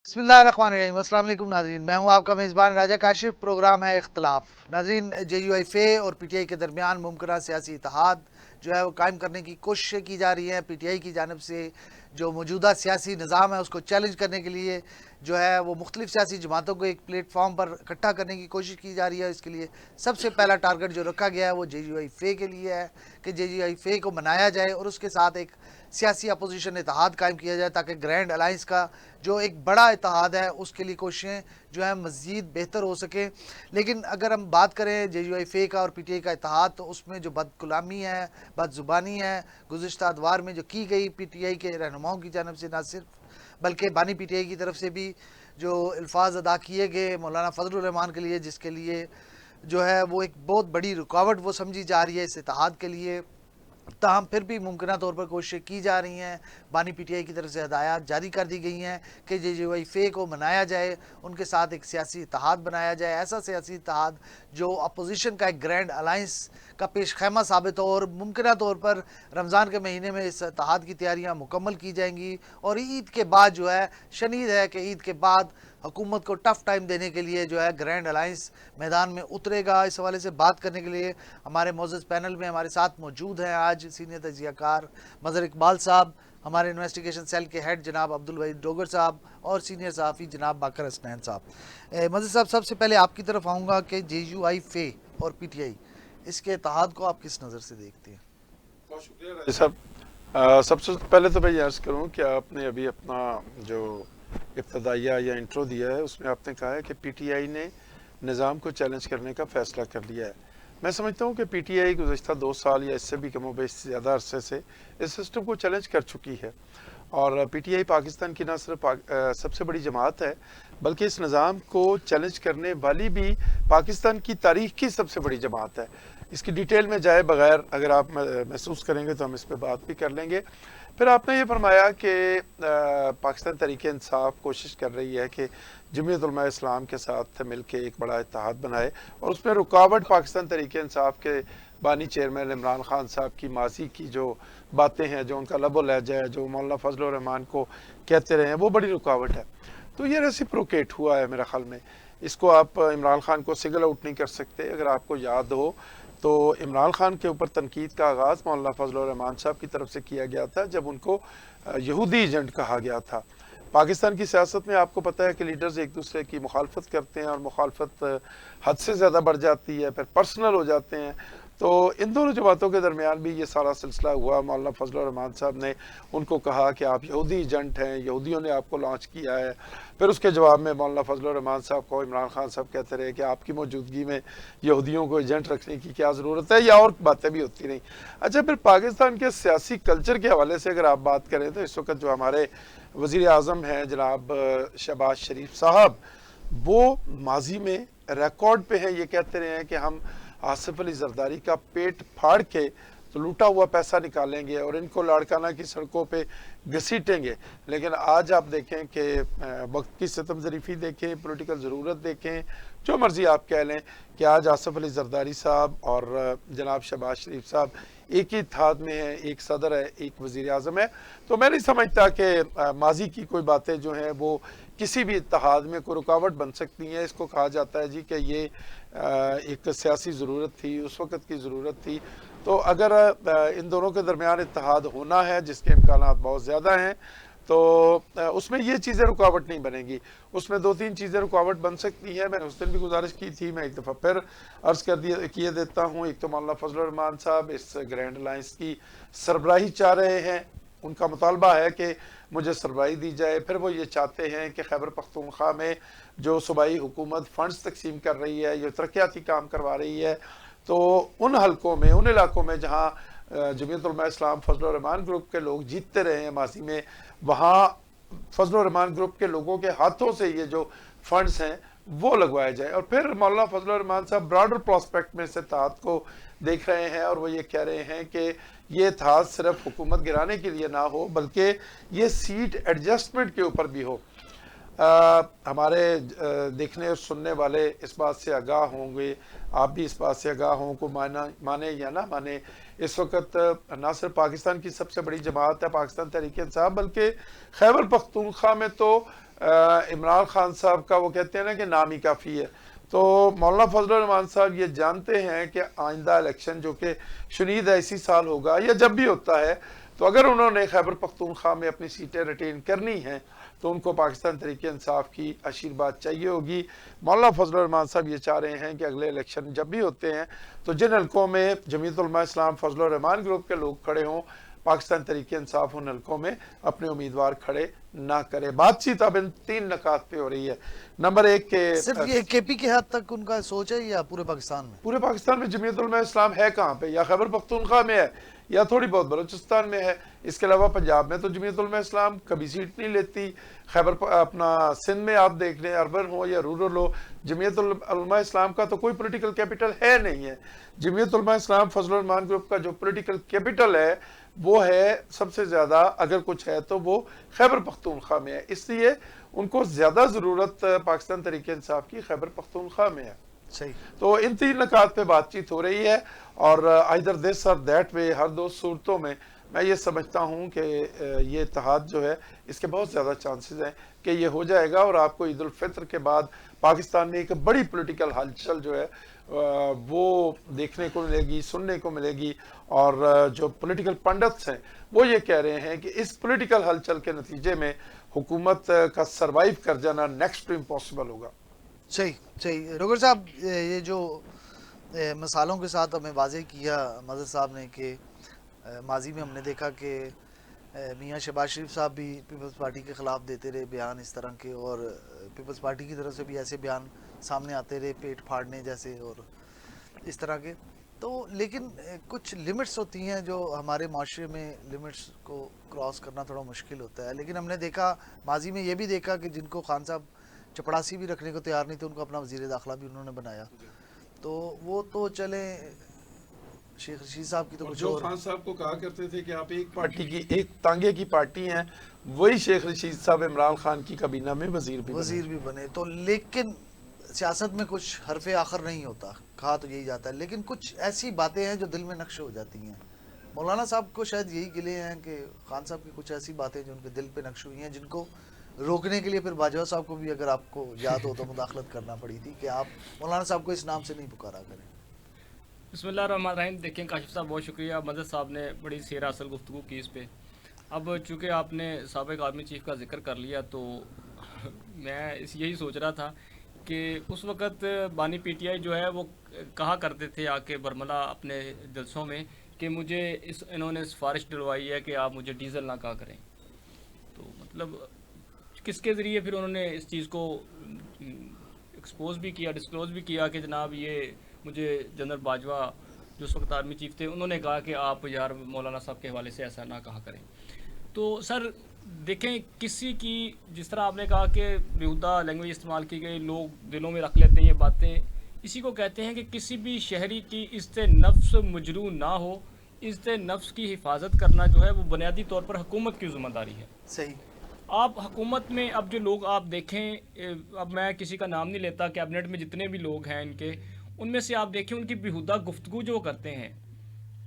बिस्मिल्लाहिर्रहमानिर्रहीम। अस्सलाम वालेकुम नाज़रीन, मैं हूं आपका मेज़बान राजा काशिफ। प्रोग्राम है इख्तलाफ। नाज़रीन, JUIFA और PTI के दरमियान मुमकिन सियासी इत्तेहाद जो है वो कायम करने की कोशिशें की जा रही हैं। PTI की जानब से जो मौजूदा सियासी निज़ाम है उसको चैलेंज करने के लिए जो है वो मुख्तलिफ सियासी जमातों को एक प्लेटफॉर्म पर इकट्ठा करने की कोशिश की जा रही है। इसके लिए सबसे पहला टारगेट जो रखा गया है वो JUIFA के लिए है कि JUIFA को मनाया जाए और उसके साथ एक सियासी अपोजिशन इत्तेहाद कायम किया जाए ताकि ग्रैंड अलाइंस का जो एक बड़ा इत्तेहाद है उसके लिए कोशिशें जो है मज़ीद बेहतर हो सके। लेकिन अगर हम बात करें JUIFA का और PTI का इत्तेहाद, तो उसमें जो बदकलामी है, बदजुबानी है, गुज़िश्ता अदवार में जो की गई PTI के रहनुमाओं की जानब से, ना सिर्फ बल्कि बानी PTI की तरफ से भी जो अल्फाज अदा किए गए मौलाना फजलुर रहमान के लिए, जिसके लिए जो है वो एक बहुत बड़ी रुकावट वो समझी जा रही है इस इत्तेहाद के लिए। ताहम फिर भी मुमकिन तौर पर कोशिशें की जा रही हैं। बानी PTI की तरफ से हदायत जारी कर दी गई हैं कि JUIFA को मनाया जाए, उनके साथ एक सियासी इत्तेहाद बनाया जाए, ऐसा सियासी इत्तेहाद जो अपोजिशन का एक ग्रैंड अलाइंस का पेश खैमा साबित हो, और मुमकिन तौर पर रमज़ान के महीने में इस इत्तेहाद की तैयारियाँ मुकम्मल की जाएंगी। और ईद के बाद जो है शनीद है कि ईद के बाद हुकूमत को टफ़ टाइम देने के लिए जो है ग्रैंड अलाइंस मैदान में उतरेगा। इस हवाले से बात करने के लिए हमारे मौजूद पैनल में हमारे साथ मौजूद हैं आज सीनियर तजियाकार मज़हर इकबाल साहब, हमारे इन्वेस्टिगेशन सेल के हेड जनाब अब्दुल वहीद डोगर साहब, और सीनियर सहाफ़ी जनाब बाकर हसनैन साहब। मज़हर साहब, सबसे पहले आपकी तरफ आऊँगा कि JUIFA और PTI इसके इत्तेहाद को आप किस नज़र से देखते हैं? बहुत शुक्रिया राजा साहब। सबसे पहले तो मैं ये अर्ज़ करूँ कि आपने अभी अपना जो इब्तदाइया या इंट्रो दिया है उसमें आपने कहा है कि PTI ने निज़ाम को चैलेंज करने का फ़ैसला कर लिया है। मैं समझता हूँ कि PTI गुज़श्ता 2 साल या इससे भी कमो बेश ज़्यादा अरसे से इस सिस्टम को चैलेंज कर चुकी है। और PTI पाकिस्तान की न सिर्फ सबसे बड़ी जमात है, बल्कि इस निज़ाम को चैलेंज करने वाली भी पाकिस्तान की तारीख़ की सबसे बड़ी जमात है। इसकी डिटेल में जाए बगैर अगर आप महसूस करेंगे तो हम इस पर बात भी कर लेंगे। फिर आपने ये फरमाया कि पाकिस्तान तहरीक-ए-इंसाफ कोशिश कर रही है कि जमीयत उलमा इस्लाम के साथ मिलकर एक बड़ा इत्तेहाद बनाए, और उसमें रुकावट पाकिस्तान तहरीक-ए-इंसाफ के बानी चेयरमैन इमरान खान साहब की माजी की जो बातें हैं, जो उनका लबो लहजा है, जो मौलाना फजलुर रहमान को कहते रहे हैं, वो बड़ी रुकावट है। तो ये रेसिप्रोकेट हुआ है मेरे ख्याल में। इसको आप इमरान खान को सिंगल आउट नहीं कर सकते। अगर आपको याद हो तो इमरान खान के ऊपर तनकीद का आगाज़ मौलाना फजलुर रहमान साहब की तरफ से किया गया था जब उनको यहूदी एजेंट कहा गया था। पाकिस्तान की सियासत में आपको पता है कि लीडर्स एक दूसरे की मुखालफत करते हैं, और मुखालफत हद से ज़्यादा बढ़ जाती है, फिर पर्सनल हो जाते हैं। तो इन दोनों जमातों के दरमियान भी ये सारा सिलसिला हुआ। मौलाना फजलुर रहमान साहब ने उनको कहा कि आप यहूदी एजेंट हैं, यहूदियों ने आपको लॉन्च किया है। फिर उसके जवाब में मौलाना फजलुर रहमान साहब को इमरान खान साहब कहते रहे कि आपकी मौजूदगी में यहूदियों को एजेंट रखने की क्या ज़रूरत है, या और बातें भी होती रहीं। अच्छा, फिर पाकिस्तान के सियासी कल्चर के हवाले से अगर आप बात करें तो इस वक्त जो हमारे वज़ीर आज़म हैं जनाब शहबाज शरीफ साहब, वो माजी में रिकॉर्ड पे हैं, ये कहते रहे हैं कि हम आसिफ अली जरदारी का पेट फाड़ के तो लूटा हुआ पैसा निकालेंगे और इनको लाड़काना की सड़कों पे घसीटेंगे। लेकिन आज आप देखें कि वक्त की सितम ज़रीफ़ी देखें, पॉलिटिकल ज़रूरत देखें, जो मर्ज़ी आप कह लें, कि आज आसिफ अली जरदारी साहब और जनाब शहबाज शरीफ साहब एक ही इत्तेहाद में है, एक सदर है, एक वज़ीर आज़म है। तो मैं नहीं समझता कि माजी की कोई बातें जो हैं वो किसी भी इत्तेहाद में कोई रुकावट बन सकती हैं। इसको कहा जाता है जी कि ये एक सियासी ज़रूरत थी, उस वक़्त की ज़रूरत थी। तो अगर इन दोनों के दरमियान इत्तेहाद होना है, जिसके इम्कानात बहुत ज़्यादा हैं, तो उसमें ये चीज़ें रुकावट नहीं बनेंगी। उसमें 2-3 चीज़ें रुकावट बन सकती हैं। मैंने उस दिन भी गुजारिश की थी, मैं एक दफ़ा फिर अर्ज़ किए देता हूँ। एक तो मौलाना फजलुर रहमान साहब इस ग्रैंड अलायंस की सरबराही चाह रहे हैं। उनका मुतालबा है कि मुझे सरबराही दी जाए। फिर वो ये चाहते हैं कि खैबर पख्तूनख्वा में जो सूबाई हुकूमत फ़ंड्स तकसीम कर रही है, जो तरक्याती काम करवा रही है, तो उन हलकों में, उन इलाकों में जहाँ जमीयत उलमा इस्लाम फजलुर रहमान ग्रुप के लोग जीतते रहे हैं माजी में, वहाँ फजलुर रहमान ग्रुप के लोगों के हाथों से ये जो फंड्स हैं वो लगवाए जाए। और फिर मौलाना फजलुर रहमान साहब ब्रॉडर प्रोस्पेक्ट में इस इत्तेहाद को देख रहे हैं, और वो ये कह रहे हैं कि ये इत्तेहाद सिर्फ हुकूमत गिराने के लिए ना हो, बल्कि ये सीट एडजस्टमेंट के ऊपर भी हो। हमारे देखने और सुनने वाले इस बात से आगाह होंगे, आप भी इस बात से आगाह हों, को माने या ना माने, इस वक्त ना सिर्फ पाकिस्तान की सबसे बड़ी जमात है पाकिस्तान तहरीक इंसाफ, बल्कि खैबर पख्तूनख्वा में तो इमरान खान साहब का वो कहते हैं ना कि नाम ही काफ़ी है। तो मौलाना फजलुर रहमान साहब ये जानते हैं कि आइंदा इलेक्शन जो कि शुनीद इसी साल होगा या जब भी होता है, तो अगर उन्होंने खैबर पख्तूनख्वा में अपनी सीटें रिटेन करनी हैं तो उनको पाकिस्तान तहरीक इंसाफ की आशीर्वाद चाहिए होगी। मौलाना फजलुर रहमान साहब ये चाह रहे हैं कि अगले इलेक्शन जब भी होते हैं तो जिन हलकों में जमीयत उलमा इस्लाम फजलुर रहमान ग्रुप के लोग खड़े हों, पाकिस्तान तहरीक इंसाफ उन हलकों में अपने उम्मीदवार खड़े ना करे। बातचीत अब इन 3 नकात पे हो रही है। नंबर 1 के सिर्फ ये केपी के हद तक उनका सोच है या पूरे पाकिस्तान में? पूरे पाकिस्तान में जमीयत उलमा इस्लाम है कहाँ पे? या खैबर पख्तूनख्वा में है या थोड़ी बहुत बलूचिस्तान में है। इसके अलावा पंजाब में तो जमीयत उलमा इस्लाम कभी सीट नहीं लेती। खैबर अपना सिंध में आप देख लें, अर्बन हो या रूरल हो, जमीयत उलमा इस्लाम का तो कोई पॉलिटिकल कैपिटल है नहीं है। जमीयत उलमा इस्लाम फजलुर रहमान ग्रुप का जो पॉलिटिकल कैपिटल है वो है सबसे ज़्यादा, अगर कुछ है तो वो खैबर पख्तूनख्वा में है। इसलिए उनको ज़्यादा ज़रूरत पाकिस्तान तहरीक इंसाफ की खैबर पख्तूनख्वा में है। सही। तो इन 3 नकात पे बातचीत हो रही है और आइदर दिस और दैट वे, हर 2 सूरतों में मैं ये समझता हूँ कि ये इत्तेहाद जो है इसके बहुत ज़्यादा चांसेस हैं कि ये हो जाएगा और आपको ईद उल फितर के बाद पाकिस्तान में एक बड़ी पॉलिटिकल हलचल जो है वो देखने को मिलेगी, सुनने को मिलेगी। और जो पॉलिटिकल पंडित्स हैं वो ये कह रहे हैं कि इस पॉलिटिकल हलचल के नतीजे में हुकूमत का सरवाइव कर जाना नेक्स्ट टू इम्पॉसिबल होगा। सही सही। रोगर साहब, ये जो मिसालों के साथ हमें वाज़ेह किया मज़हर साहब ने कि माजी में हमने देखा कि मियाँ शहबाज शरीफ साहब भी पीपल्स पार्टी के ख़िलाफ़ देते रहे बयान इस तरह के, और पीपल्स पार्टी की तरफ से भी ऐसे बयान सामने आते रहे पेट फाड़ने जैसे और इस तरह के। तो लेकिन कुछ लिमिट्स होती हैं जो हमारे माशरे में लिमिट्स को क्रॉस करना थोड़ा मुश्किल होता है। लेकिन हमने देखा माजी में ये भी देखा कि जिनको खान साहब चपड़ासी भी रखने को तैयार नहीं थे उनको अपना वज़ीर दाखिला भी उन्होंने बनाया। तो वो तो चले, शेख रशीद साहब की तो कुछ जो और। खान साहब को कहा करते थे कि आप एक पार्टी की, एक तांगे की पार्टी हैं, वही शेख रशीद साहब इमरान खान की काबीना में वजीर भी बने। तो लेकिन सियासत में कुछ हरफ आखिर नहीं होता, कहा तो यही जाता है, लेकिन कुछ ऐसी बातें हैं जो दिल में नक्श हो जाती हैं। मौलाना साहब को शायद यही गिले हैं कि खान साहब की कुछ ऐसी बातें जो उनके दिल पे नक्श हुई हैं जिनको रोकने के लिए फिर बाजवा साहब को भी, अगर आपको याद हो तो, मुदाखलत करना पड़ी थी कि आप मौलाना साहब को इस नाम से नहीं पुकारा करें। बिस्मिल्लाहिर्रहमानिर्रहीम। देखें काशिफ साहब, बहुत शुक्रिया, मदद साहब ने बड़ी सेर असल गुफ्तगू की इस पे। अब चूँकि आपने साबिक आर्मी चीफ का जिक्र कर लिया तो मैं यही सोच रहा था कि उस वक़्त बानी पीटीआई जो है वो कहा करते थे आके बरमला अपने जलसों में कि मुझे इन्होंने सिफारिश डलवाई है कि आप मुझे डीज़ल ना कहा करें। तो मतलब किसके ज़रिए फिर उन्होंने इस चीज़ को एक्सपोज भी किया, डिस्क्लोज़ भी किया कि जनाब ये मुझे जनरल बाजवा जो उस वक्त आर्मी चीफ थे उन्होंने कहा कि आप यार मौलाना साहब के हवाले से ऐसा ना कहा करें। तो सर देखें, किसी की जिस तरह आपने कहा कि बेहुदा लैंग्वेज इस्तेमाल की गई, लोग दिलों में रख लेते हैं ये बातें, इसी को कहते हैं कि किसी भी शहरी की इज़्ज़त नफ्स मजरू ना हो। इज़्ज़त नफ्स की हिफाजत करना जो है वो बुनियादी तौर पर हुकूमत की ज़िम्मेदारी है। सही। आप हुकूमत में अब जो लोग आप देखें, अब मैं किसी का नाम नहीं लेता, कैबिनेट में जितने भी लोग हैं इनके, उनमें से आप देखें उनकी बेहुदा गुफ्तगू जो करते हैं,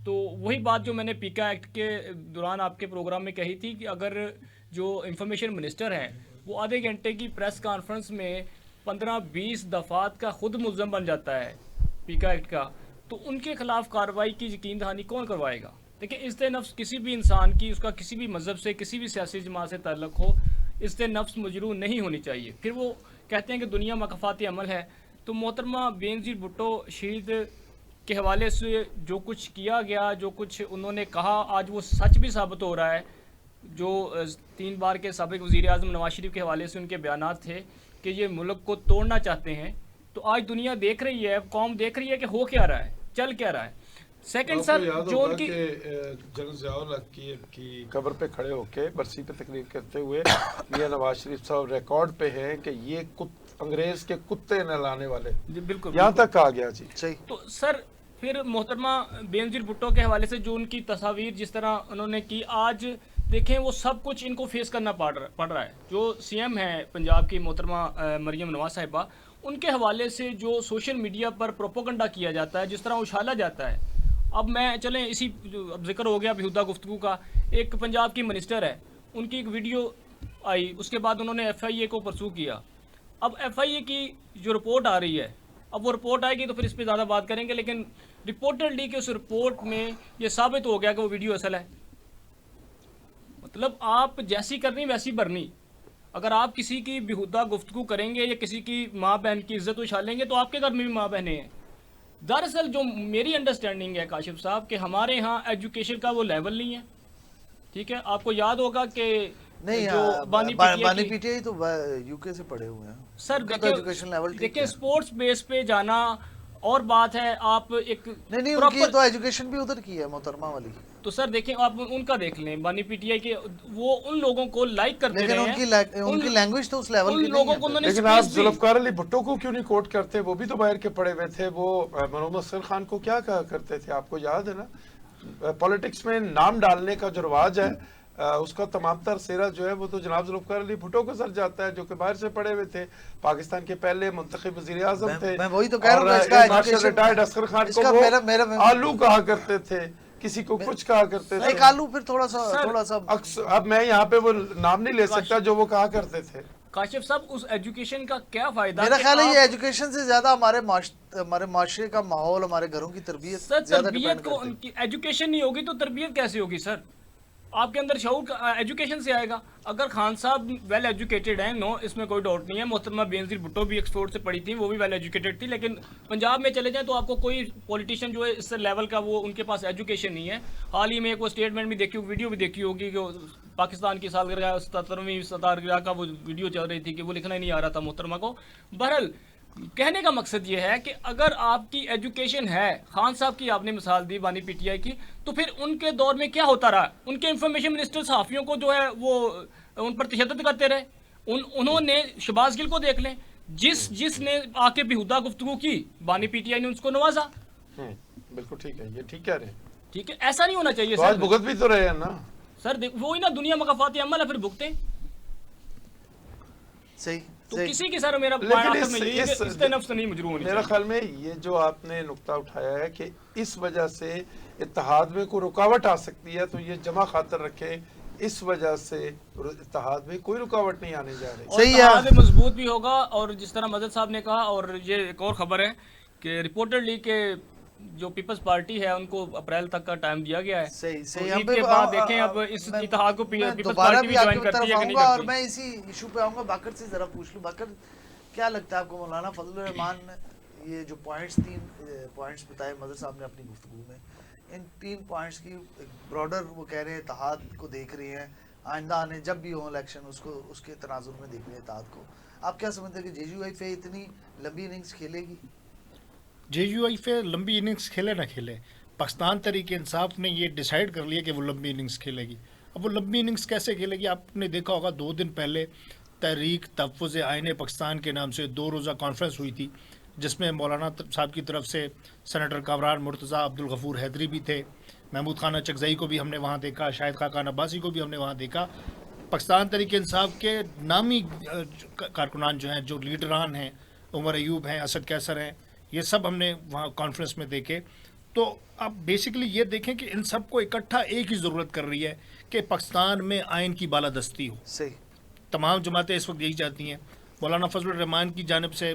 तो वही बात जो मैंने पीका एक्ट के दौरान आपके प्रोग्राम में कही थी कि अगर जो इंफॉर्मेशन मिनिस्टर हैं वो आधे घंटे की प्रेस कॉन्फ्रेंस में 15-20 दफ़ात का खुद मुल्ज़म बन जाता है पीका एक्ट का, तो उनके खिलाफ कार्रवाई की यकीन दहानी कौन करवाएगा? देखिए, इज़्ज़त नफ्स किसी भी इंसान की, उसका किसी भी मज़हब से, किसी भी सियासी जमात से ताल्लुक़ हो, इज़्ज़त नफ्स मजरू नहीं होनी चाहिए। फिर वो कहते हैं कि दुनिया मकफ़ाती अमल है, तो मोहतरमा बेनज़ीर भुट्टो शहीद के हवाले से जो कुछ किया गया, जो कुछ उन्होंने कहा, आज वो सच भी साबित हो रहा है। जो 3 बार के साबिक़ वज़ीर-ए-आज़म नवाज शरीफ के हवाले से उनके बयानात थे कि ये मुल्क को तोड़ना चाहते हैं, तो आज दुनिया देख रही है, कौम देख रही है कि हो क्या रहा है, चल क्या रहा है। सेकंड सर, जो उनकी जनरल ज़ियाउल हक की कब्र पे खड़े होके बरसी पे तकरीर करते हुए मियां नवाज शरीफ साहब रिकॉर्ड पे हैं कि ये अंग्रेज के कुत्ते नहलाने वाले, बिल्कुल यहाँ तक कहा गया जी। सही। तो सर फिर मोहतरमा बेनज़ीर भुट्टो के हवाले से जो उनकी तस्वीर जिस तरह उन्होंने की, आज देखें वो सब कुछ इनको फेस करना पड़ रहा है। जो सीएम है पंजाब की मोहतरमा मरियम नवाज साहिबा, उनके हवाले से जो सोशल मीडिया पर प्रोपोगंडा किया जाता है, जिस तरह उछाला जाता है। अब मैं चलें इसी, अब जिक्र हो गया बेहुदा गुफ्तगू का, एक पंजाब की मिनिस्टर है, उनकी एक वीडियो آئی اس کے بعد انہوں نے ایف آئی اے کو پرسو کیا. اب ایف آئی اے کی جو رپورٹ آ رہی ہے, اب وہ رپورٹ آئے گی تو پھر اس پہ زیادہ بات کریں گے, لیکن رپورٹڈلی کہ اس رپورٹ میں یہ ثابت ہو گیا کہ وہ ویڈیو اصل ہے. مطلب آپ جیسی کرنی ویسی برنی. اگر آپ کسی کی بیہودہ گفتگو کریں گے یا کسی کی ماں بہن کی عزت اچھالیں گے تو آپ کے گھر میں بھی ماں بہنیں ہیں. دراصل جو میری انڈرسٹینڈنگ ہے کاشف صاحب کہ ہمارے ہاں ایجوکیشن کا وہ لیول نہیں ہے. ٹھیک ہے, آپ کو یاد ہوگا کہ نہیں جو بانی بانی پی ٹی آئی تو یو کے سے پڑھے ہوئے ہیں سر ایجوکیشن لیول دیکھیں اسپورٹس بیس پہ جانا اور بات ہے. آپ ایک نہیں ان کی تو ایجوکیشن بھی ادھر کی ہے محترمہ والی. تو سر دیکھیں آپ ان کا دیکھ لیں بانی پی ٹی آئی کے, وہ ان لوگوں کو لائک کرتے رہے ہیں, لیکن ان کی لینگویج تو اس لیول کی لوگوں کو نہیں انہوں نے لیکن آپ ذوالفقار علی بھٹو کو کیوں نہیں کوٹ کرتے؟ وہ بھی تو باہر کے پڑے ہوئے تھے. وہ محمد حسین خان کو کیا کہا کرتے تھے, آپ کو یاد ہے نا؟ پولیٹکس میں نام ڈالنے کا جو رواج ہے اس کا تمام تر سیرا جو ہے وہ تو جناب ذوالفقار علی بھٹو کو سر جاتا ہے, جو کہ باہر سے پڑے ہوئے تھے, پاکستان کے پہلے منتخب وزیر اعظم تھے. میں وہی تو کہہ رہا ہوں, اس کا ایجوکیشن ریٹائرڈ اصغر خان کو وہ آلو کہا کرتے تھے, کسی کو کچھ کہا کرتے تھے. ایک آلو پھر تھوڑا سا اب میں یہاں پہ وہ نام نہیں لے سکتا جو وہ کہا کرتے تھے. کاشف صاحب اس ایجوکیشن کا کیا فائدہ؟ میرا خیال ہے یہ ایجوکیشن سے زیادہ ہمارے معاشرے کا ماحول, ہمارے گھروں کی تربیت سر زیادہ تربیت ڈیپینڈ کو کرتی ہے. ان کی ایجوکیشن نہیں ہوگی تو تربیت کیسے ہوگی سر؟ آپ کے اندر شعور ایجوکیشن سے آئے گا. اگر خان صاحب ویل ایجوکیٹڈ ہیں, نو اس میں کوئی ڈاؤٹ نہیں ہے. محترمہ بینظیر بھٹو بھی ایکسفورڈ سے پڑھی تھیں, وہ بھی ویل ایجوکیٹڈ تھی. لیکن پنجاب میں چلے جائیں تو آپ کو کوئی پولیٹیشین جو ہے اس لیول کا وہ ان کے پاس ایجوکیشن نہیں ہے. حال ہی میں ایک وہ اسٹیٹمنٹ بھی دیکھی, ویڈیو بھی دیکھی ہوگی کہ پاکستان کی سالگرہ 77ویں سالگرہ کا وہ ویڈیو چل رہی تھی کہ وہ لکھنا ہی نہیں آ رہا تھا محترمہ کو. بہرحال کہنے کا مقصد یہ ہے کہ اگر آپ کی ایجوکیشن ہے, خان صاحب کی آپ نے مثال دی بانی پی ٹی آئی کی, تو پھر ان کے دور میں کیا ہوتا رہا؟ ان کے انفارمیشن منسٹر صحافیوں کو جو ہے وہ ان پر تشدد کرتے رہے. انہوں نے شہباز گل کو دیکھ لیں, جس نے آ کے بیہودہ گفتگو کی, بانی پی ٹی آئی نے اس کو نوازا. بالکل ٹھیک ہے, یہ ٹھیک کہہ رہے ہیں. ٹھیک ہے, ایسا نہیں ہونا چاہیے سر. بھگت بھی تو رہے ہیں نا سر, وہی نا دنیا مقافات عمل ہے, پھر بھگتے. صحیح تو کسی کی سر میرا نفس نہیں مجروح ہونی. میرا خیال میں یہ جو آپ نے نقطہ اٹھایا ہے کہ اس وجہ سے اتحاد میں کوئی رکاوٹ آ سکتی ہے, تو یہ جمع خاطر رکھیں, اس وجہ سے اتحاد میں کوئی رکاوٹ نہیں آنے جا رہی. صحیح ہے, اتحاد مضبوط بھی ہوگا. اور جس طرح مدد صاحب نے کہا, اور یہ ایک اور خبر ہے کہ رپورٹڈلی کہ جو پیپلز پارٹی ہے ان کو اپریل تک کا ٹائم دیا گیا ہے. صحیح. عید کے بعد دیکھیں اب اس اتحاد کو پیپلز پارٹی بھی جوائن کرتی ہے کہ نہیں کرتی. اور میں اسی ایشو پہ آؤں گا. باقر سے ذرا پوچھ لوں, باقر کیا لگتا ہے آپ کو مولانا فضل الرحمان یہ جو تین پوائنٹس بتائے مدر صاحب نے اپنی گفتگو میں, ان 3 پوائنٹس کی براڈر وہ کہہ رہے ہیں اتحاد کو دیکھ رہے ہیں, آئندہ آنے جب بھی ہوں الیکشن اس کے تناظر میں دیکھ رہے ہیں اتحاد کو. آپ کیا سمجھتے ہیں کہ جے یو آئی فے اتنی لمبی اننگز کھیلے گی؟ جے یو آئی فے لمبی اننگز کھیلے نہ کھیلے, پاکستان تحریک انصاف نے یہ ڈیسائیڈ کر لیا کہ وہ لمبی اننگز کھیلے گی. اب وہ لمبی اننگز کیسے کھیلے گی؟ آپ نے دیکھا ہوگا 2 دن پہلے تحریک تحفظ آئین پاکستان کے نام سے 2 روزہ کانفرنس ہوئی تھی, جس میں مولانا صاحب کی طرف سے سینیٹر کامران مرتضیٰ, عبدالغفور حیدری بھی تھے, محمود خانہ چکزئی کو بھی ہم نے وہاں دیکھا, شاہد خاقان عباسی کو بھی ہم نے وہاں دیکھا. پاکستان تحریک انصاف کے نامی کارکنان جو ہیں, جو لیڈران ہیں, عمر ایوب ہیں, اسد کیسر ہیں, یہ سب ہم نے وہاں کانفرنس میں دیکھے. تو اب بیسیکلی یہ دیکھیں کہ ان سب کو اکٹھا ایک ہی ضرورت کر رہی ہے کہ پاکستان میں آئین کی بالادستی ہو. صحیح. تمام جماعتیں اس وقت یہی چاہتی ہیں. مولانا فضل الرحمان کی جانب سے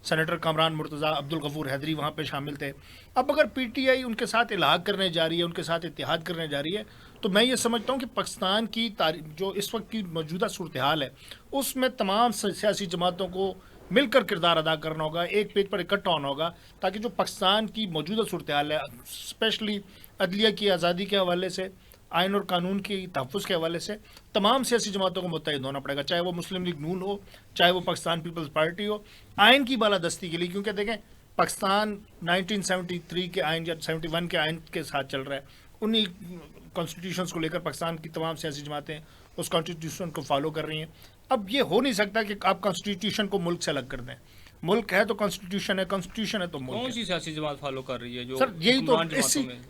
سینیٹر کامران مرتضیٰ, عبدالغفور حیدری وہاں پہ شامل تھے. اب اگر پی ٹی آئی ان کے ساتھ الحاق کرنے جا رہی ہے, ان کے ساتھ اتحاد کرنے جا رہی ہے, تو میں یہ سمجھتا ہوں کہ پاکستان کی جو اس وقت کی موجودہ صورتحال ہے, اس میں تمام سیاسی جماعتوں کو مل کر کردار ادا کرنا ہوگا, ایک پیج پر اکٹھا ہونا ہوگا, تاکہ جو پاکستان کی موجودہ صورتحال ہے, اسپیشلی عدلیہ کی آزادی کے حوالے سے, آئین اور قانون کی تحفظ کے حوالے سے, تمام سیاسی جماعتوں کو متحد ہونا پڑے گا, چاہے وہ مسلم لیگ نون ہو, چاہے وہ پاکستان پیپلز پارٹی ہو, آئین کی بالادستی کے لیے. کیونکہ دیکھیں پاکستان 1973 کے آئین یا 71 کے آئین کے ساتھ چل رہا ہے, انہی کانسٹیٹیوشنز کو لے کر پاکستان کی تمام سیاسی جماعتیں اس کانسٹیٹیوشن کو فالو کر رہی ہیں. اب یہ ہو نہیں سکتا کہ آپ کانسٹیٹیوشن کو ملک سے الگ کر دیں. ملک ہے تو کانسٹیٹیوشن ہے, کانسٹیٹیوشن ہے تو ملک ہے. کون سی سیاسی جماعت فالو کر رہی ہے؟ جو سر یہی تو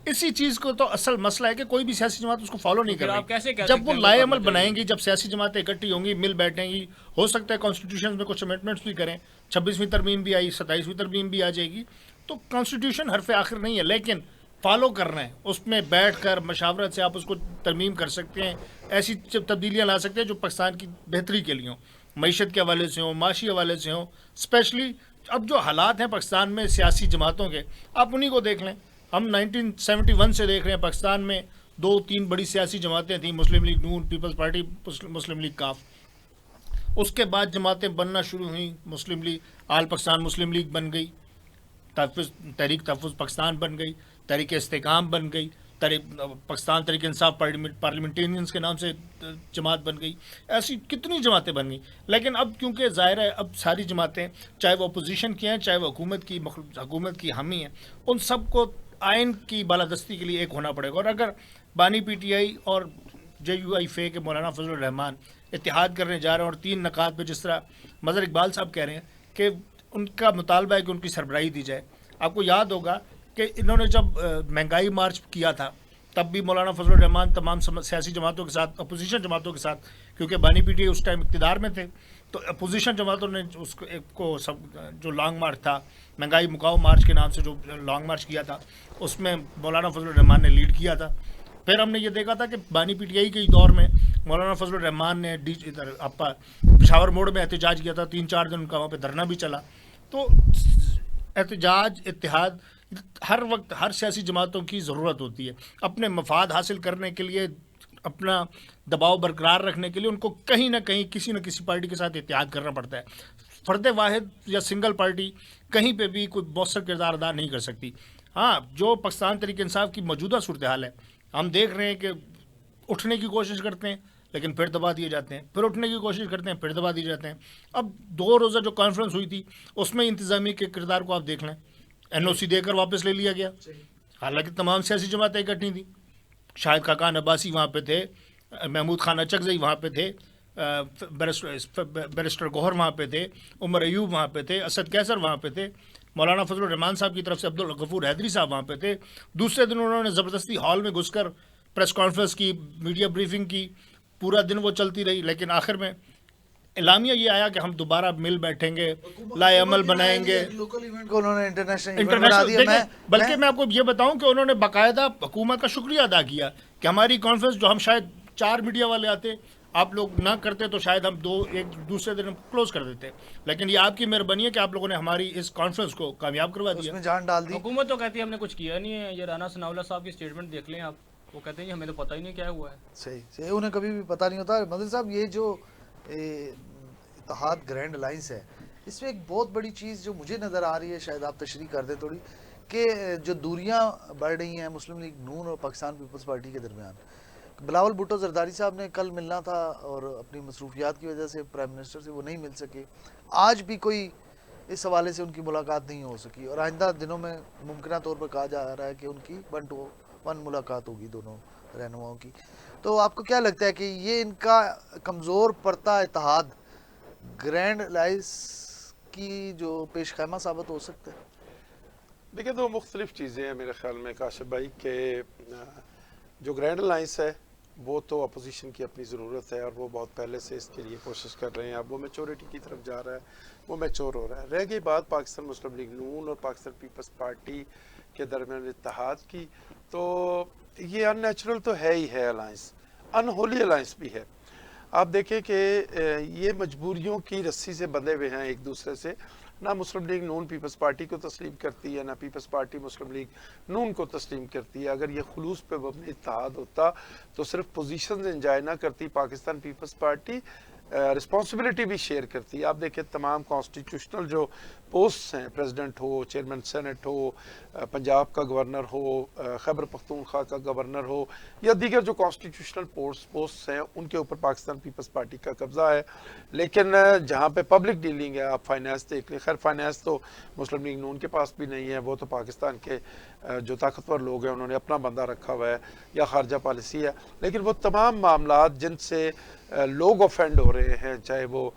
اسی چیز کو تو اصل مسئلہ ہے کہ کوئی بھی سیاسی جماعت اس کو فالو نہیں کر رہی. جب وہ لائے عمل بنائیں گی, جب سیاسی جماعتیں اکٹھی ہوں گی, مل بیٹھیں گی, ہو سکتا ہے کانسٹیٹیوشن میں کچھ امینڈمنٹس بھی کریں, 26ویں ترمیم بھی آئی, 27ویں ترمیم بھی آ جائے گی, تو کانسٹیٹیوشن حرف آخر نہیں ہے. لیکن فالو کر رہے ہیں اس میں بیٹھ کر مشاورت سے آپ اس کو ترمیم کر سکتے ہیں، ایسی تبدیلیاں لا سکتے ہیں جو پاکستان کی بہتری کے لیے ہوں، معیشت کے حوالے سے ہوں، معاشی حوالے سے ہوں. اسپیشلی اب جو حالات ہیں پاکستان میں سیاسی جماعتوں کے، آپ انہی کو دیکھ لیں. ہم 1971 سے دیکھ رہے ہیں پاکستان میں 2-3 بڑی سیاسی جماعتیں تھیں، مسلم لیگ نون، پیپلز پارٹی، مسلم لیگ کاف. اس کے بعد جماعتیں بننا شروع ہوئیں، مسلم لیگ، آل پاکستان مسلم لیگ بن گئی، تحریک تحفظ پاکستان بن گئی، تحریک استحکام بن گئی، پاکستان تحریک انصاف پارلیمنٹینینز کے نام سے جماعت بن گئی. ایسی کتنی جماعتیں بن گئی. لیکن اب کیونکہ ظاہر ہے اب ساری جماعتیں چاہے وہ اپوزیشن کی ہیں چاہے وہ حکومت کی حامی ہیں، ان سب کو آئین کی بالادستی کے لیے ایک ہونا پڑے گا. اور اگر بانی پی ٹی آئی اور JUI کے مولانا فضل الرحمان اتحاد کرنے جا رہے ہیں اور 3 نکات پہ جس طرح مظہر اقبال صاحب کہہ رہے ہیں کہ ان کا مطالبہ ہے کہ ان کی سربراہی دی جائے. آپ کو یاد ہوگا کہ انہوں نے جب مہنگائی مارچ کیا تھا تب بھی مولانا فضل الرحمان تمام سیاسی جماعتوں کے ساتھ، اپوزیشن جماعتوں کے ساتھ، کیونکہ بانی P T I us time اقتدار میں تھے، تو اپوزیشن جماعتوں نے اس کو سب جو لانگ مارچ تھا، مہنگائی مکاؤ مارچ کے نام سے جو لانگ مارچ کیا تھا، اس میں مولانا فضل الرحمان نے لیڈ کیا تھا. پھر ہم نے یہ دیکھا تھا کہ بانی پی ٹی آئی کے دور میں مولانا فضل الرحمان نے پشاور موڑ میں احتجاج کیا تھا، 3-4 دن ان کا وہاں پہ دھرنا بھی چلا. تو احتجاج، اتحاد ہر وقت ہر سیاسی جماعتوں کی ضرورت ہوتی ہے. اپنے مفاد حاصل کرنے کے لیے، اپنا دباؤ برقرار رکھنے کے لیے ان کو کہیں نہ کہیں کسی نہ کسی پارٹی کے ساتھ اتحاد کرنا پڑتا ہے. فرد واحد یا سنگل پارٹی کہیں پہ بھی کوئی مؤثر کردار ادا نہیں کر سکتی. ہاں، جو پاکستان تحریک انصاف کی موجودہ صورتحال ہے، ہم دیکھ رہے ہیں کہ اٹھنے کی کوشش کرتے ہیں لیکن پھر دبا دیے جاتے ہیں، پھر اٹھنے کی کوشش کرتے ہیں پھر دبا دیے جاتے ہیں. اب 2 روزہ جو کانفرنس ہوئی تھی اس میں انتظامیہ کے کردار کو آپ دیکھ لیں، NOC دے کر واپس لے لیا گیا، حالانکہ تمام سیاسی جماعتیں اکٹھی تھیں. شاہد خاقان عباسی وہاں پہ تھے، محمود خان اچکزئی وہاں پہ تھے، بیرسٹر گوہر وہاں پہ تھے، عمر ایوب وہاں پہ تھے، اسد کیسر وہاں پہ تھے، مولانا فضل الرحمان صاحب کی طرف سے عبدالغفور حیدری صاحب وہاں پہ تھے. دوسرے دن انہوں نے زبردستی ہال میں گھس کر پریس کانفرنس کی، میڈیا بریفنگ کی، پورا دن وہ چلتی رہی. لیکن آخر میں اعلامیہ یہ آیا کہ ہم دوبارہ مل بیٹھیں گے، لائے عمل بنائیں گے. لوکل ایونٹ کو انہوں نے انٹرنیشنل ایونٹ بنا دیا. بلکہ میں آپ کو یہ بتاؤں کہ انہوں نے باقاعدہ حکومت کا شکریہ ادا کیا کہ ہماری کانفرنس جو ہم شاید 4 میڈیا والے آتے، آپ لوگ نہ کرتے تو شاید ہم ایک دوسرے دن کلوز کر دیتے. لیکن یہ آپ کی مہربانی ہے کہ آپ لوگوں نے ہماری اس کانفرنس کو کامیاب کروا دیا. اس میں جان ڈال دی. حکومت تو کہتی ہے ہم نے کچھ کیا نہیں ہے. یہ رانا ثناء اللہ صاحب کی اسٹیٹمنٹ دیکھ لیں آپ، وہ کہتے ہیں ہمیں تو پتہ ہی نہیں کیا ہوا ہے. صحیح، انہیں کبھی بھی پتہ نہیں ہوتا. مدن صاحب، یہ جو اتحاد گرینڈ الائنس ہے، اس میں ایک بہت بڑی چیز جو مجھے نظر آ رہی ہے، شاید آپ تشریح کر دیں تھوڑی، کہ جو دوریاں بڑھ رہی ہیں مسلم لیگ نون اور پاکستان پیپلز پارٹی کے درمیان. بلاول بھٹو زرداری صاحب نے کل ملنا تھا اور اپنی مصروفیات کی وجہ سے پرائم منسٹر سے وہ نہیں مل سکے. آج بھی کوئی اس حوالے سے ان کی ملاقات نہیں ہو سکی، اور آئندہ دنوں میں ممکنہ طور پر کہا جا رہا ہے کہ ان کی 1-to-1 ملاقات ہوگی دونوں رہنماؤں کی. تو آپ کو کیا لگتا ہے کہ یہ ان کا کمزور پڑتا اتحاد گرینڈ الائنس کی جو پیش خیمہ ثابت ہو سکتا ہے؟ دیکھیں، 2 مختلف چیزیں ہیں میرے خیال میں کاشف بھائی، کہ جو گرینڈ الائنس ہے وہ تو اپوزیشن کی اپنی ضرورت ہے اور وہ بہت پہلے سے اس کے لیے کوشش کر رہے ہیں. اب وہ میچورٹی کی طرف جا رہا ہے، وہ میچور ہو رہا ہے. رہ گئی بات پاکستان مسلم لیگ نون اور پاکستان پیپلز پارٹی کے درمیان اتحاد کی، تو یہ ان نیچرل تو ہے ہی ہے الائنس، ان ہولی الائنس بھی ہے. آپ دیکھیں کہ یہ مجبوریوں کی رسی سے بندھے ہوئے ہیں ایک دوسرے سے. نہ مسلم لیگ نون پیپلز پارٹی کو تسلیم کرتی ہے، نہ پیپلز پارٹی مسلم لیگ نون کو تسلیم کرتی ہے. اگر یہ خلوص پہ مبنی اتحاد ہوتا تو صرف پوزیشنز انجوائے نہ کرتی پاکستان پیپلز پارٹی، رسپانسبلٹی بھی شیئر کرتی. آپ دیکھیں تمام کانسٹیٹیوشنل جو پوسٹس ہیں، پریزیڈنٹ ہو، چیئرمین سینٹ ہو، پنجاب کا گورنر ہو، خیبر پختونخوا کا گورنر ہو، یا دیگر جو کانسٹیٹیوشنل پوسٹس ہیں، ان کے اوپر پاکستان پیپلز پارٹی کا قبضہ ہے. لیکن جہاں پہ پبلک ڈیلنگ ہے، آپ فائنانس دیکھ لیں. خیر فائنانس تو مسلم لیگ نون کے پاس بھی نہیں ہے، وہ تو پاکستان کے جو طاقتور لوگ ہیں انہوں نے اپنا بندہ رکھا ہوا ہے، یا خارجہ پالیسی ہے. لیکن وہ تمام معاملات جن سے لوگ افینڈ ہو رہے ہیں، چاہے وہ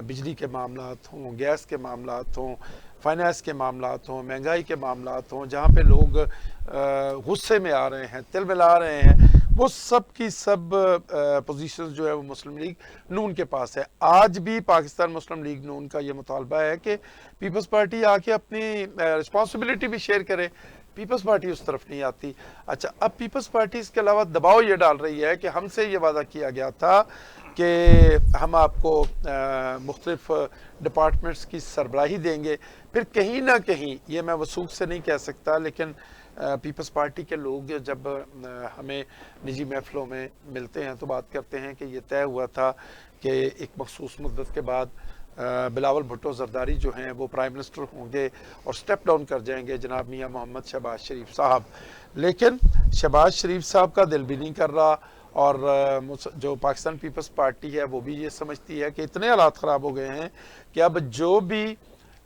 بجلی کے معاملات ہوں، گیس کے معاملات ہوں، فائنانس کے معاملات ہوں، مہنگائی کے معاملات ہوں، جہاں پہ لوگ غصے میں آ رہے ہیں، تل ملا رہے ہیں، وہ سب کی سب پوزیشنز جو ہے وہ مسلم لیگ نون کے پاس ہے. آج بھی پاکستان مسلم لیگ نون کا یہ مطالبہ ہے کہ پیپلز پارٹی آ کے اپنی رسپانسبلٹی بھی شیئر کرے، पीपल्स पार्टी उस तरफ नहीं आती। अच्छा, अब पीपल्स पार्टी इसके अलावा दबाव ये डाल रही है कि हमसे ये वादा किया गया था कि हम आपको मुख्तलिफ डिपार्टमेंट्स की सरबराही देंगे, फिर कहीं ना कहीं, ये मैं वसूख से नहीं कह सकता, लेकिन पीपल्स पार्टी के लोग जब हमें निजी महफिलों में मिलते हैं तो बात करते हैं कि ये तय हुआ था कि एक मखसूस मुद्दत के बाद बिलावल भुट्टो जरदारी जो हैं वो प्राइम मिनिस्टर होंगे और स्टेप डाउन कर जाएंगे जनाब मियाँ मोहम्मद शहबाज शरीफ साहब। लेकिन शहबाज शरीफ साहब का दिल भी नहीं कर रहा, और जो पाकिस्तान पीपल्स पार्टी है वो भी ये समझती है कि इतने हालात ख़राब हो गए हैं कि अब जो भी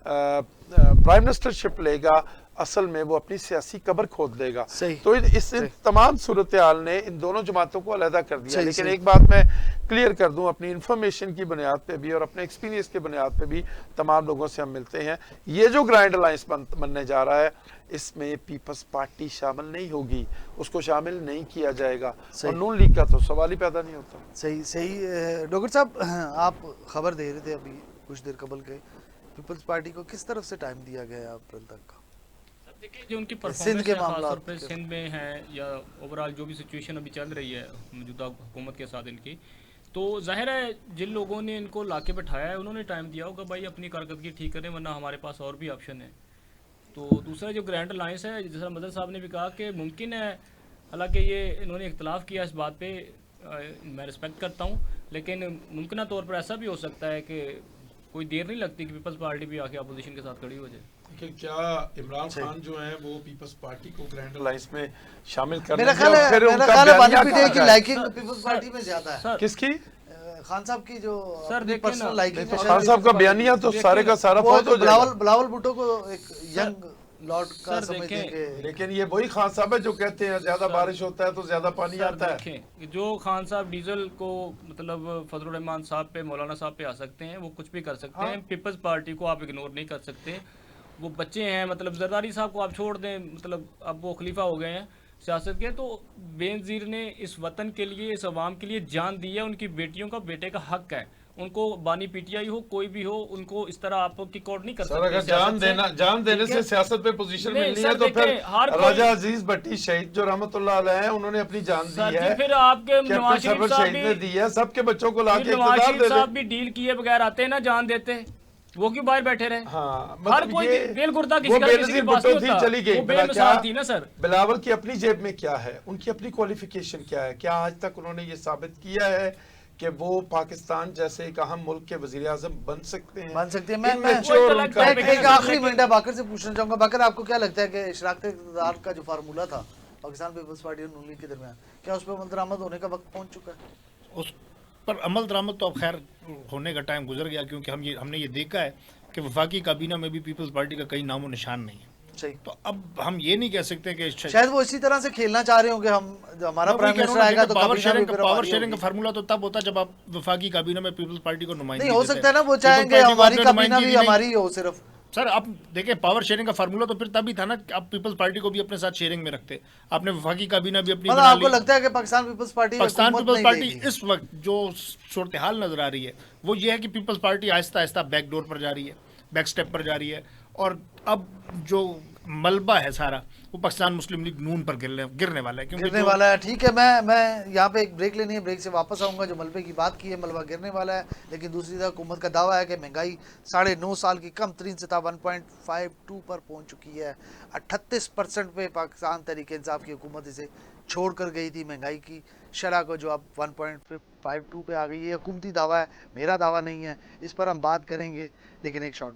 प्राइम मिनिस्टरशिप लेगा असल में वो अपनी सियासी कब्र खोद देगा। सही। तो इस तमाम सूरत हाल ने इन दोनों जमातों को अलहदा कर दिया। सही, लेकिन सही। एक बात मैं क्लियर कर दूं, अपनी इंफॉर्मेशन की बुनियाद पे भी और अपने एक्सपीरियंस की बुनियाद पे भी तमाम लोगों से हम मिलते हैं, ये जो ग्रैंड अलायंस बनने जा रहा है इसमें पीपल्स पार्टी शामिल नहीं होगी, उसको शामिल नहीं किया जाएगा, और नून लीग का तो सवाल ही पैदा नहीं होता। सही सही। डॉक्टर साहब, आप खबर दे रहे थे अभी कुछ देर कबल के, पीपल्स पार्टी को किस तरफ से टाइम दिया गया है अप्रैल तक का? देखिए, जो उनकी सिंध परफॉर्मेंस के है मामला खासतौर पे सिंध में है या ओवरऑल जो भी सिचुएशन अभी चल रही है मौजूदा हुकूमत के साथ इनकी, तो जाहिर है जिन लोगों ने इनको लाके बैठाया है उन्होंने टाइम दिया होगा भाई अपनी कारकर्दगी ठीक करें, वरना हमारे पास और भी ऑप्शन है। तो दूसरा जो ग्रैंड अलायंस है, जैसा मदर साहब ने भी कहा कि मुमकिन है, हालांकि ये इन्होंने इख्तलाफ किया इस बात पे, मैं रिस्पेक्ट करता हूँ, लेकिन मुमकिन तौर पर ऐसा भी हो सकता है कि कोई देर नहीं लगती कि पीपल्स पार्टी भी आके अपोजिशन के साथ खड़ी हो जाए। कि क्या इमरान खान जो है वो पीपल्स पार्टी को ग्रैंड अलायंस में शामिल कर मेरा देंगे ख्याल और है फिर उनका वानी बयानिया पीटीआई कहाँ की जाए? लाइकिंग पीपल्स पार्टी में ज्यादा है। सर, किसकी? खान साहब की जो सर, देखिए पर्सनल ना, लाइकिंग है, खान साहब का बयानिया तो सारे का सारा वो फौत हो जो जाएगा। बिलावल भुट्टो को एक यंग लॉर्ड का सर, समझते देखें, हैं कि लेकिन ये वही खान साहब है जो कहते हैं ज्यादा बारिश होता है तो ज्यादा पानी सर, आता है। देखें, जो खान साहब डीजल को मतलब फजलुर रहमान साहब पे, मौलाना साहब पे आ सकते हैं, वो कुछ भी कर सकते हैं। पीपल्स पार्टी को आप इग्नोर नहीं कर सकते, वो बच्चे हैं, मतलब जरदारी साहब को आप छोड़ दें, मतलब अब वो खलीफा हो गए हैं सियासत के, तो बेनज़ीर ने इस वतन के लिए, इस अवाम के लिए जान दी है, उनकी बेटियों का बेटे का हक है, उनको बानी पीटीआई हो कोई भी हो, उनको इस तरह आप की कोड नहीं कर सर सकते। अगर जान देने से सियासत पे पोजीशन नहीं, मिलनी सर, है तो फिर देखें, हर कोई- राजा अजीज भट्टी शहीद जो रहमतुल्लाह अलैह हैं उन्होंने अपनी जान दी सर जी, है, फिर आपके कैप्टन नवाज शरीफ सरवर साहब शहीद ने भी, दी है, सबके बच्चों को लाके फिर नवाज इक़्तिदार शरीफ दे साहब दे। भी डील किए बगैर आते ना, जान देते, वो क्यों बाहर बैठे रहे? हाँ, हर मतलब कोई ये बेल गुर्दा वो किसी का किसी के बेनज़ीर पास भुट्टो नहीं थी, होता, चली गई, वो भला बेमिसाल क्या थी ना सर। बिलावल की अपनी जेब में क्या है, उनकी अपनी क्वालिफिकेशन क्या है, क्या आज तक उन्होंने ये साबित किया है कि वो पाकिस्तान जैसे एक अहम मुल्क के वजीर आज़म बन सकते हैं? बन सकते हैं। मैं Immature वो तो लगता है उनका- एक आखिरी मिनट है बाकर से पूछना चाहूंगा। बाकर, आपको क्या लगता है कि इशराकत इक़्तिदार का जो फार्मूला था पाकिस्तान पीपल्स पार्टी और नून लीग के दरमियान, क्या उस पर अमल दरामद होने का वक्त पहुंच चुका है? उस पर अमल दरामद तो अब खैर होने का टाइम गुजर गया, क्योंकि हमने ये देखा है कि वफाकी काबीना में भी पीपल्स पार्टी का कहीं नामो निशान नहीं है। सही। तो अब हम ये नहीं कह सकते कि शायद वो इसी तरह से खेलना चाह रहे होंगे, हम जब हमारा प्राइम मिनिस्टर आएगा तो पावर काबीना भी शेयरिंग फिर पावर हमारी शेयरिंग का होगी। फार्मूला तो तब होता है जब आप वफाकी काबीना में पीपल्स पार्टी को नुमाइंदगी नहीं हो देते सकता है ना, वो People's चाहेंगे Party को हमारी आपने काबीना नुमाइंदगी भी नहीं- हमारी हो सिर्फ। सर आप देखें, पावर शेयरिंग का फार्मूला तो फिर तभी था ना कि आप पीपल्स पार्टी को भी अपने साथ शेयरिंग में रखते। आपने वफाकी काबीना भी अपनी मतलब बना आपको ली। लगता है कि पाकिस्तान पीपल्स पार्टी पाकिस्तान हुकूमत पीपल्स नहीं पार्टी देगी? इस वक्त जो सूरत हाल नजर आ रही है वो ये है कि peoples party Aahista Aahista back door पर जा रही है, बैक स्टेप पर जा रही है, और अब जो मलबा है सारा वो पाकिस्तान मुस्लिम लीग नून पर गिरने वाला है, क्योंकि गिरने जो- वाला है। ठीक है, मैं यहाँ पे एक ब्रेक लेनी है, ब्रेक से वापस आऊँगा। जो मलबे की बात की है, मलबा गिरने वाला है, लेकिन दूसरी तरफ हुकूमत का दावा है कि महंगाई 9.5 साल की कम तरीन सतह 1.52 पर पहुँच चुकी है। 38% पे पाकिस्तान तहरीक इंसाफ की हुकूमत इसे छोड़ कर गई थी महंगाई की शरह को, जो अब 1.52 पे आ गई है। हुकूमती दावा है, मेरा दावा नहीं है। इस पर हम बात करेंगे, लेकिन एक शॉर्ट